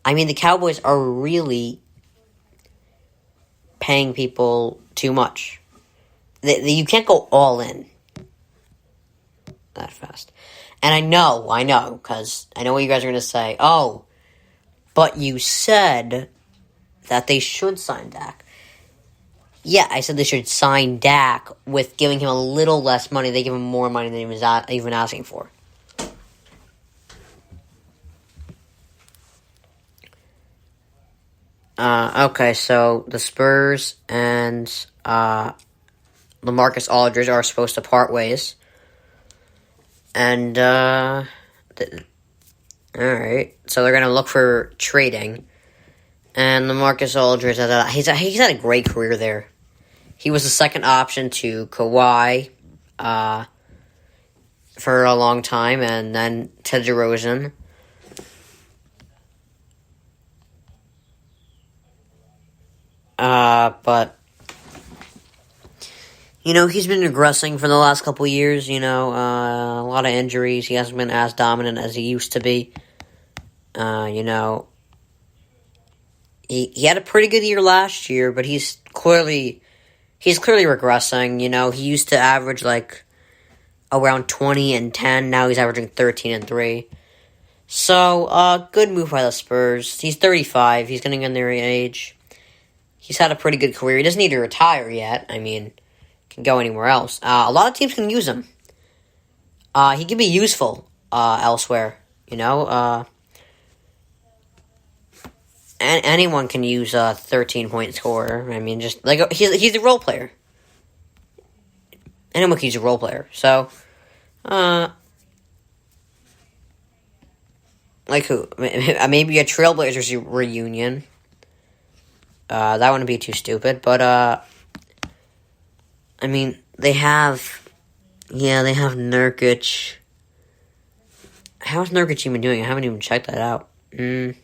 I mean, the Cowboys are really paying people too much. You can't go all in that fast. And I know, because I know what you guys are going to say. Oh, but you said that they should sign Dak. Yeah, I said they should sign Dak with giving him a little less money. They give him more money than he was even asking for. Okay, so the Spurs and LaMarcus Aldridge are supposed to part ways. And, alright, so they're going to look for trading. And LaMarcus Aldridge, he's had a great career there. He was the second option to Kawhi for a long time, and then to DeRozan. But, he's been regressing for the last couple of years, a lot of injuries. He hasn't been as dominant as he used to be. He had a pretty good year last year, but he's clearly regressing. He used to average around 20 and 10. Now he's averaging 13 and 3. So, good move by the Spurs. He's 35. He's getting in their age. He's had a pretty good career. He doesn't need to retire yet. I mean, can go anywhere else. A lot of teams can use him. He can be useful elsewhere. Anyone can use a 13-point scorer. I mean, just he's a role player. Anyone can use a role player. So, who? Maybe a Trailblazers reunion. That wouldn't be too stupid, but they have Nurkic. How's Nurkic even doing? I haven't even checked that out. They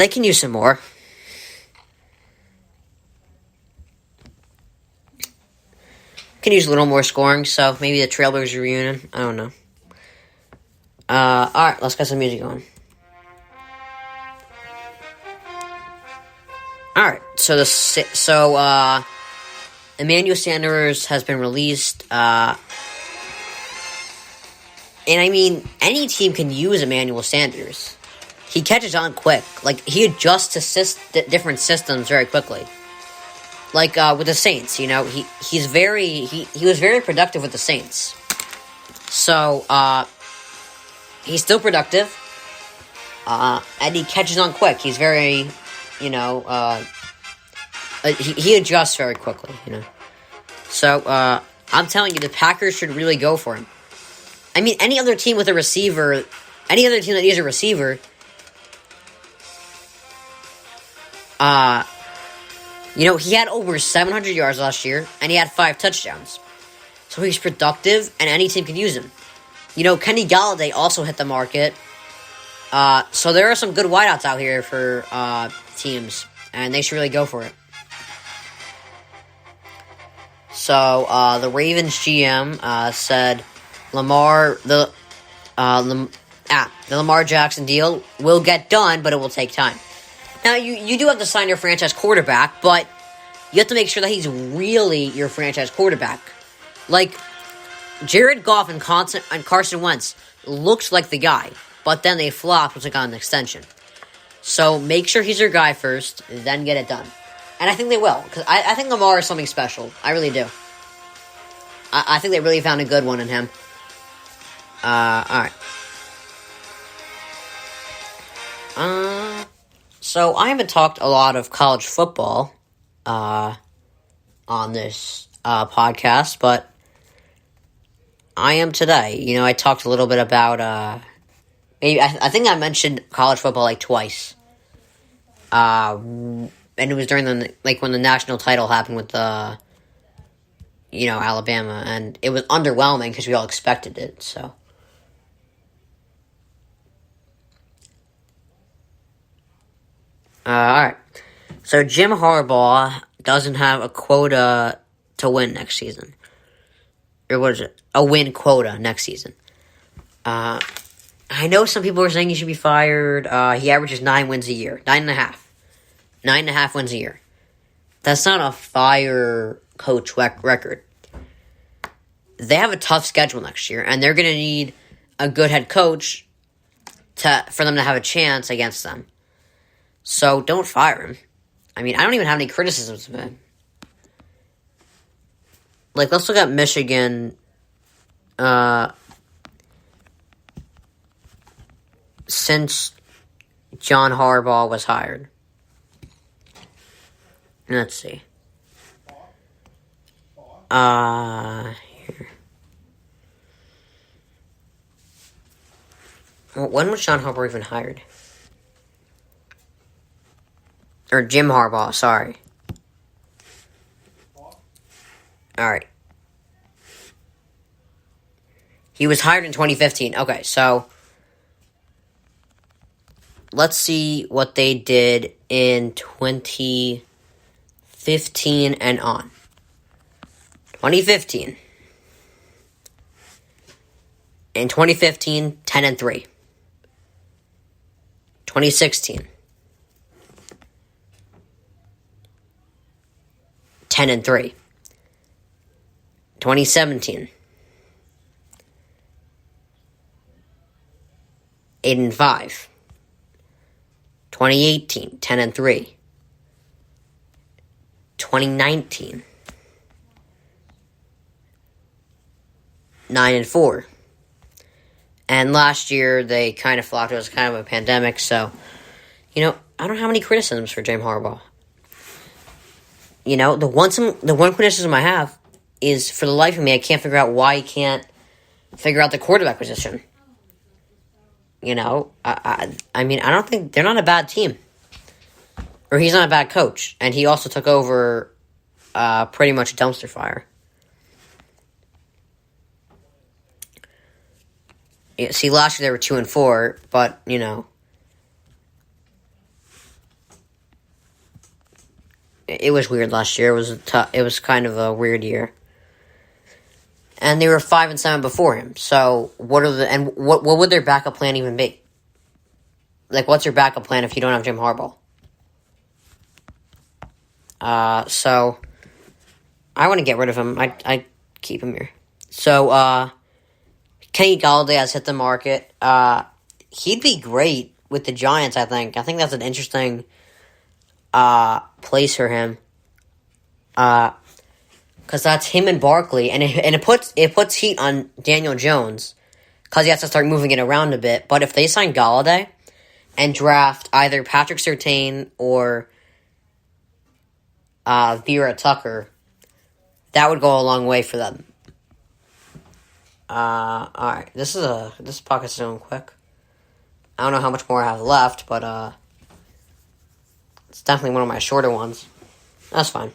can use some more. Can use a little more scoring, so maybe the Trailblazers reunion. I don't know. Alright, let's get some music going. Alright, so Emmanuel Sanders has been released, and any team can use Emmanuel Sanders. He catches on quick. He adjusts to different systems very quickly. With the Saints, he was very productive with the Saints. So, he's still productive, and he catches on quick. He's very, he adjusts very quickly, So, I'm telling you, the Packers should really go for him. Any other team with a receiver, any other team that needs a receiver, he had over 700 yards last year, and he had 5 touchdowns. So he's productive, and any team can use him. Kenny Golladay also hit the market. So there are some good wideouts out here for teams, and they should really go for it. So the Ravens GM said the Lamar Jackson deal will get done, but it will take time. Now, you do have to sign your franchise quarterback, but you have to make sure that he's really your franchise quarterback. Jared Goff and Carson Wentz looked like the guy, but then they flopped once they got an extension. So make sure he's your guy first, then get it done. And I think they will, because I think Lamar is something special. I really do. I think they really found a good one in him. Alright. So I haven't talked a lot of college football on this podcast, but I am today. I talked a little bit about maybe I think I mentioned college football twice. And it was during when the national title happened with Alabama, and it was underwhelming because we all expected it. So. Alright. So Jim Harbaugh doesn't have a quota to win next season. Or what is it? A win quota next season. I know some people are saying he should be fired. He averages 9 wins a year. 9.5. 9.5 wins a year. That's not a fire coach record. They have a tough schedule next year, and they're going to need a good head coach for them to have a chance against them. So don't fire him. I mean, I don't even have any criticisms of him. Like, let's look at Michigan. Since John Harbaugh was hired. Let's see. Here. When was John Harbaugh even hired? Or Jim Harbaugh, sorry. Alright. He was hired in 2015. Okay, so let's see what they did in 2015 and on. 2015. In 2015, 10-3. 2016. 10-3. 2017. 8-5. 2018, 10-3. 2019, 9-4. And last year they kind of flopped. It was kind of a pandemic, so I don't have any criticisms for Jim Harbaugh. The one criticism I have is, for the life of me, I can't figure out why he can't figure out the quarterback position. I mean, I don't think they're not a bad team. Or he's not a bad coach. And he also took over pretty much a dumpster fire. Yeah, see, last year they were 2-4, but, it was weird last year. It was kind of a weird year. And they were 5-7 before him. So what would their backup plan even be? Like, what's your backup plan if you don't have Jim Harbaugh? So I want to get rid of him. I keep him here. So Kenny Golladay has hit the market. He'd be great with the Giants, I think. I think that's an interesting place for him. Because that's him and Barkley, and it puts heat on Daniel Jones, because he has to start moving it around a bit. But if they sign Golladay and draft either Patrick Surtain or Vera Tucker, that would go a long way for them. Alright, this pocket's going quick. I don't know how much more I have left, but it's definitely one of my shorter ones. That's fine.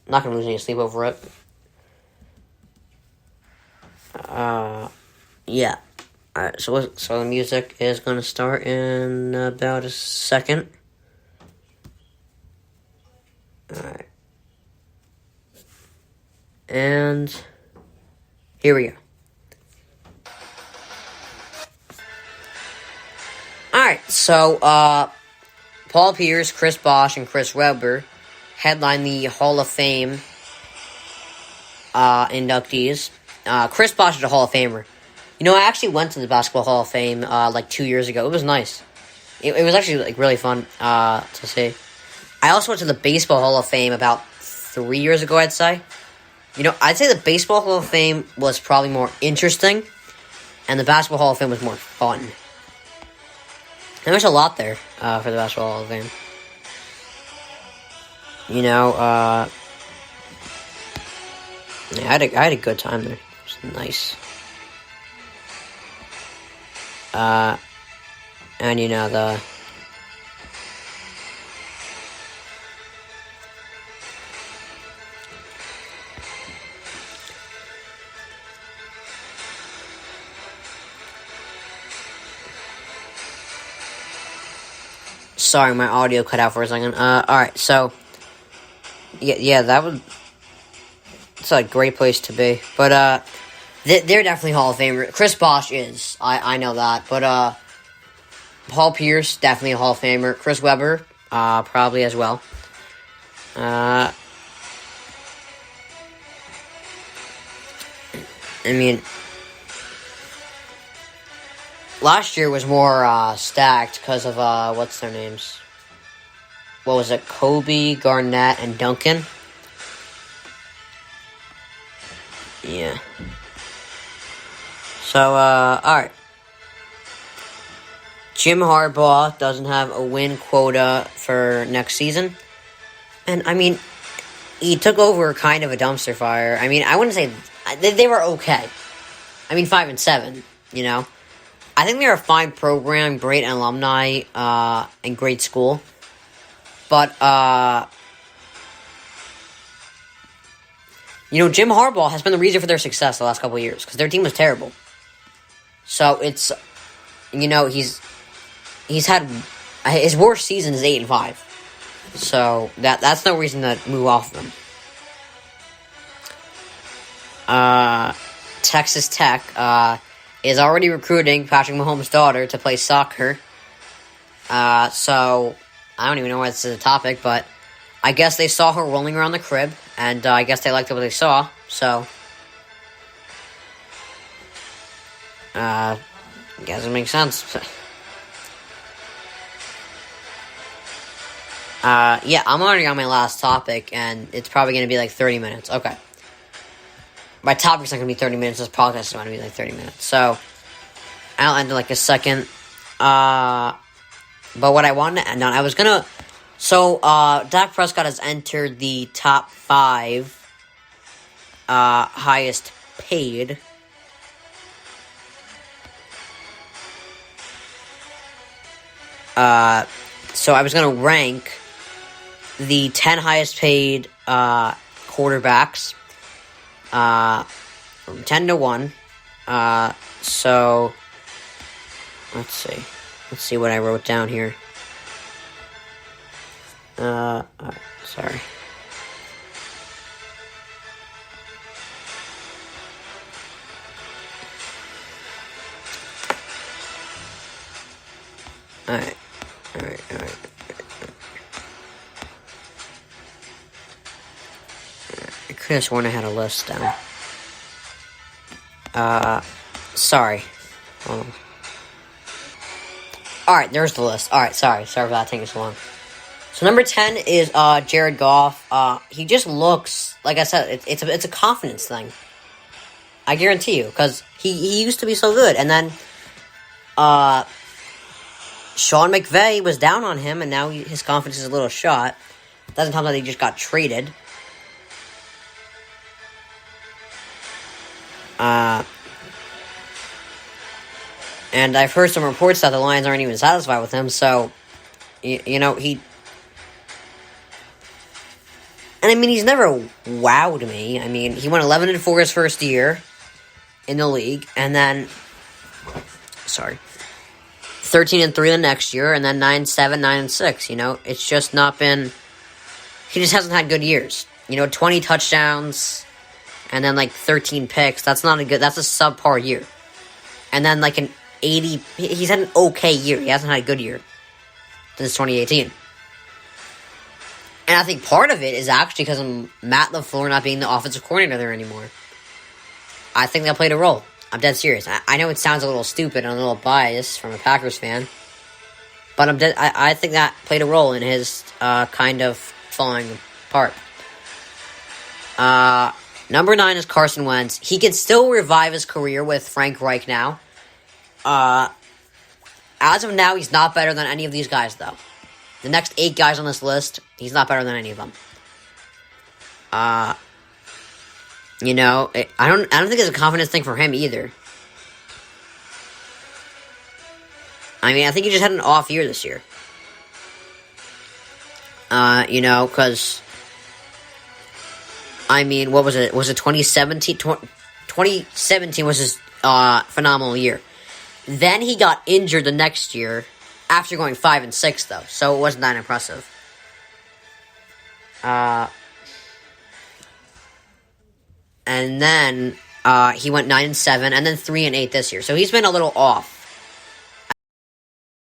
I'm not going to lose any sleep over it. Yeah. Alright, so the music is going to start in about a second. Alright. And here we go. Alright, so Paul Pierce, Chris Bosh, and Chris Webber headline the Hall of Fame inductees. Chris Bosh is a Hall of Famer. I actually went to the Basketball Hall of Fame 2 years ago. It was nice. It was actually really fun to see. I also went to the Baseball Hall of Fame about 3 years ago, I'd say. I'd say the Baseball Hall of Fame was probably more interesting, and the Basketball Hall of Fame was more fun. There's a lot there for the Basketball Hall of Fame. I had a good time there. It was nice. And the sorry, my audio cut out for a second. Alright, so yeah, it's a great place to be. But They're definitely Hall of Famer. Chris Bosh is. I know that. But, Paul Pierce, definitely a Hall of Famer. Chris Webber, probably as well. I mean, last year was more, stacked because of, what's their names? What was it? Kobe, Garnett, and Duncan? Yeah. So, alright. Jim Harbaugh doesn't have a win quota for next season. And, I mean, he took over kind of a dumpster fire. I mean, I wouldn't say... They were okay. I mean, 5-7, you know? I think they're a fine program, great alumni, and great school. But, you know, Jim Harbaugh has been the reason for their success the last couple of years, because their team was terrible. So, it's, you know, he's had, his worst season is 8-5. So, that's no reason to move off of him. Texas Tech, is already recruiting Patrick Mahomes' daughter to play soccer. So, I don't even know why this is a topic, but I guess they saw her rolling around the crib, and I guess they liked what they saw, so... I guess it makes sense. Yeah, I'm already on my last topic, and it's probably going to be like 30 minutes. Okay. My topic's not going to be 30 minutes, this podcast is going to be like 30 minutes. So, I'll end in like a second. But what I wanted to end on, I was going to... So, Dak Prescott has entered the top 5 highest paid... So I was going to rank the 10 highest paid quarterbacks from 10 to 1. So let's see. Let's see what I wrote down here. Sorry. Alright. I could have sworn I had a list down. Sorry. Alright, there's the list. Alright, sorry for that taking so long. So number 10 is Jared Goff. He just looks, like I said, it's a confidence thing. I guarantee you, because he used to be so good, and then Sean McVay was down on him, and now his confidence is a little shot. Doesn't help that he just got traded. And I've heard some reports that the Lions aren't even satisfied with him, so, you know, he... And, I mean, he's never wowed me. I mean, he went 11-4 his first year in the league, and then... 13-3 the next year, and then 9-7, 9-6, you know? It's just not been... He just hasn't had good years. You know, 20 touchdowns, and then, like, 13 picks. That's not a good... That's a subpar year. And then, like, an 80... He's had an okay year. He hasn't had a good year since 2018. And I think part of it is actually because of Matt LaFleur not being the offensive coordinator there anymore. I think that played a role. I'm dead serious. I know it sounds a little stupid and a little biased from a Packers fan, but I think that played a role in his kind of falling apart. Number 9 is Carson Wentz. He can still revive his career with Frank Reich now. As of now, he's not better than any of these guys, though. The next 8 guys on this list, he's not better than any of them. You know, I don't think it's a confidence thing for him either. I mean, I think he just had an off year this year. You know, because... I mean, what was it? Was it 2017? 2017 was his phenomenal year. Then he got injured the next year, after going 5-6, though. So it wasn't that impressive. And then He went 9-7, and then 3-8 this year. So he's been a little off.